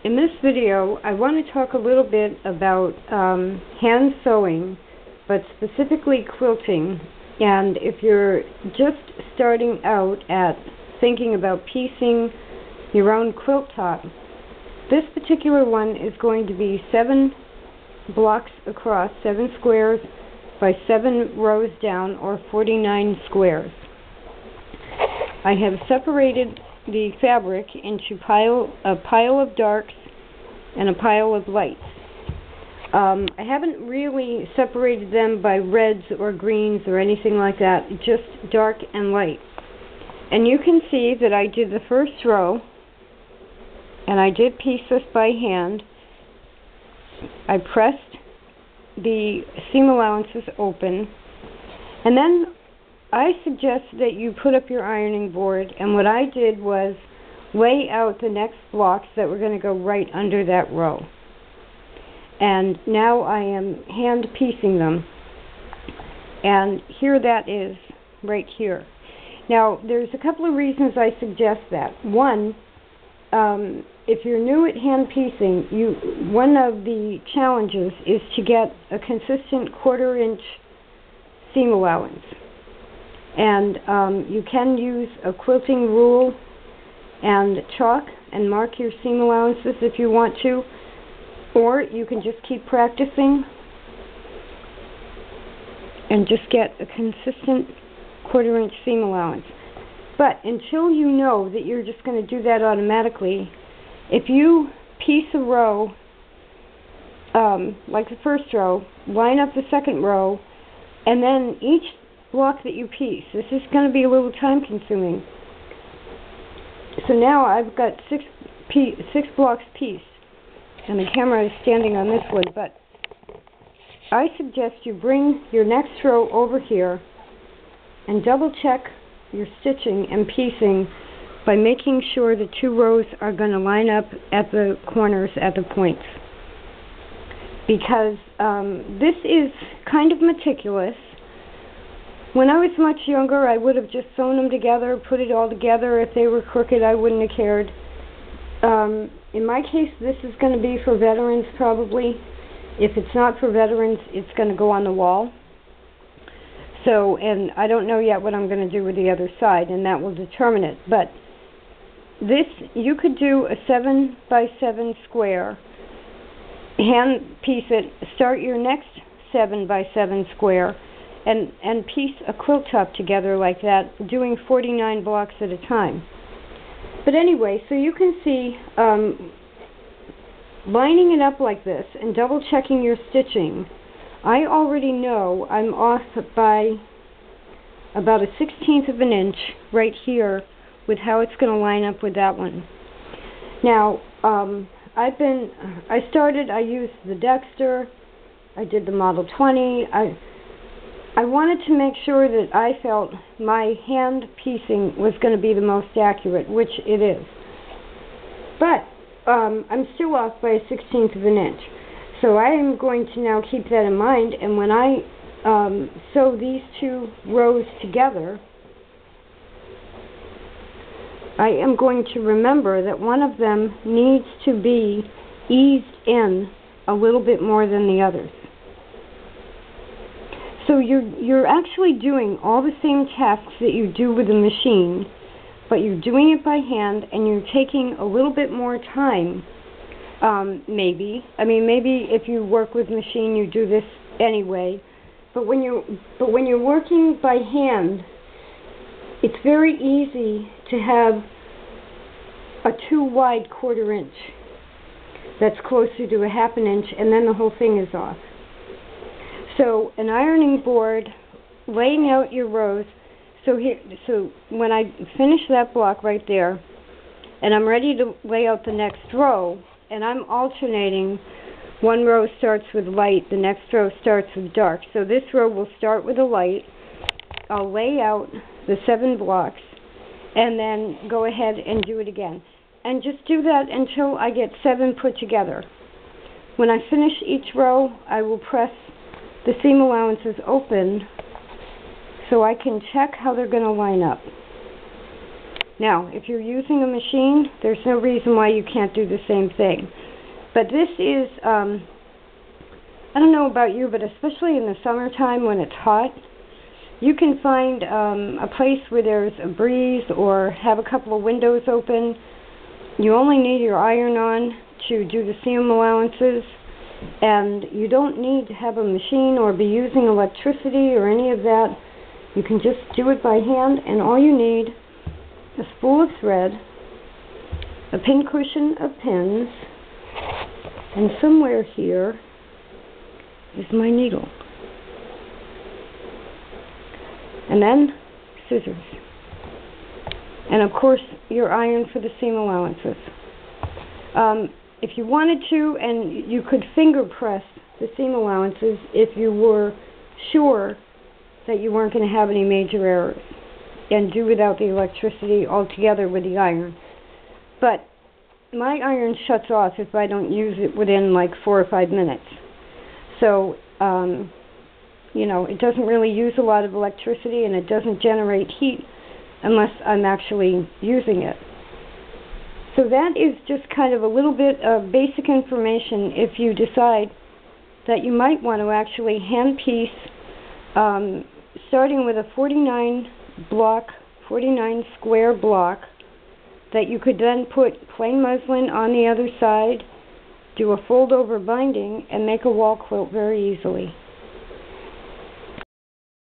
In this video, I want to talk a little bit about hand sewing, but specifically quilting. And if you're just starting out at thinking about piecing your own quilt top, this particular one is going to be 7 blocks across, 7 squares by 7 rows down, or 49 squares. I have separated the fabric into a pile of darks and a pile of lights. I haven't really separated them by reds or greens or anything like that, just dark and light. And you can see that I did the first row, and I did piece this by hand. I pressed the seam allowances open, and then I suggest that you put up your ironing board, and what I did was lay out the next blocks that were going to go right under that row. And now I am hand piecing them, and here that is right here. Now there's a couple of reasons I suggest that. One, if you're new at hand piecing, one of the challenges is to get a consistent 1/4 inch seam allowance. And you can use a quilting rule and chalk and mark your seam allowances if you want to, or you can just keep practicing and just get a consistent 1/4 inch seam allowance. But until you know that you're just going to do that automatically, if you piece a row, like the first row, line up the second row, and then each block that you piece, this is going to be a little time consuming. So now I've got 6 blocks pieced, and the camera is standing on this one, but I suggest you bring your next row over here and double check your stitching and piecing by making sure the 2 rows are going to line up at the corners, at the points. Because this is kind of meticulous. When I was much younger, I would have just sewn them together, put it all together. If they were crooked, I wouldn't have cared. In my case, this is going to be for veterans probably. If it's not for veterans, it's going to go on the wall. So, and I don't know yet what I'm going to do with the other side, and that will determine it. But this, you could do a 7 by 7 square, hand piece it, start your next 7 by 7 square, and piece a quilt top together like that, doing 49 blocks at a time. But anyway, so you can see lining it up like this and double checking your stitching. I already know I'm off by about a 1/16 of an inch right here with how it's going to line up with that one. Now, I used the Dexter, I did the Model 20, I wanted to make sure that I felt my hand piecing was going to be the most accurate, which it is. But I'm still off by a 1/16 of an inch. So I am going to now keep that in mind, and when I sew these 2 rows together, I am going to remember that one of them needs to be eased in a little bit more than the others. So you're actually doing all the same tasks that you do with a machine, but you're doing it by hand, and you're taking a little bit more time. Maybe if you work with machine, you do this anyway. But when you're working by hand, it's very easy to have a too wide 1/4 inch that's closer to a 1/2 inch, and then the whole thing is off. So an ironing board, laying out your rows. So when I finish that block right there, and I'm ready to lay out the next row, and I'm alternating. One row starts with light, the next row starts with dark. So this row will start with a light. I'll lay out the 7 blocks, and then go ahead and do it again. And just do that until I get 7 put together. When I finish each row, I will press the seam allowances open so I can check how they're going to line up. Now, if you're using a machine, there's no reason why you can't do the same thing. But this is, I don't know about you, but especially in the summertime when it's hot, you can find a place where there's a breeze or have a couple of windows open. You only need your iron on to do the seam allowances, and you don't need to have a machine or be using electricity or any of that. You can just do it by hand, and all you need is a spool of thread, a pincushion of pins, and somewhere here is my needle. And then scissors. And of course your iron for the seam allowances. If you wanted to, and you could finger press the seam allowances if you were sure that you weren't going to have any major errors, and do without the electricity altogether with the iron. But my iron shuts off if I don't use it within like 4 or 5 minutes. So, you know, it doesn't really use a lot of electricity, and it doesn't generate heat unless I'm actually using it. So that is just kind of a little bit of basic information if you decide that you might want to actually hand piece, starting with a 49 square block that you could then put plain muslin on the other side, do a fold over binding, and make a wall quilt very easily.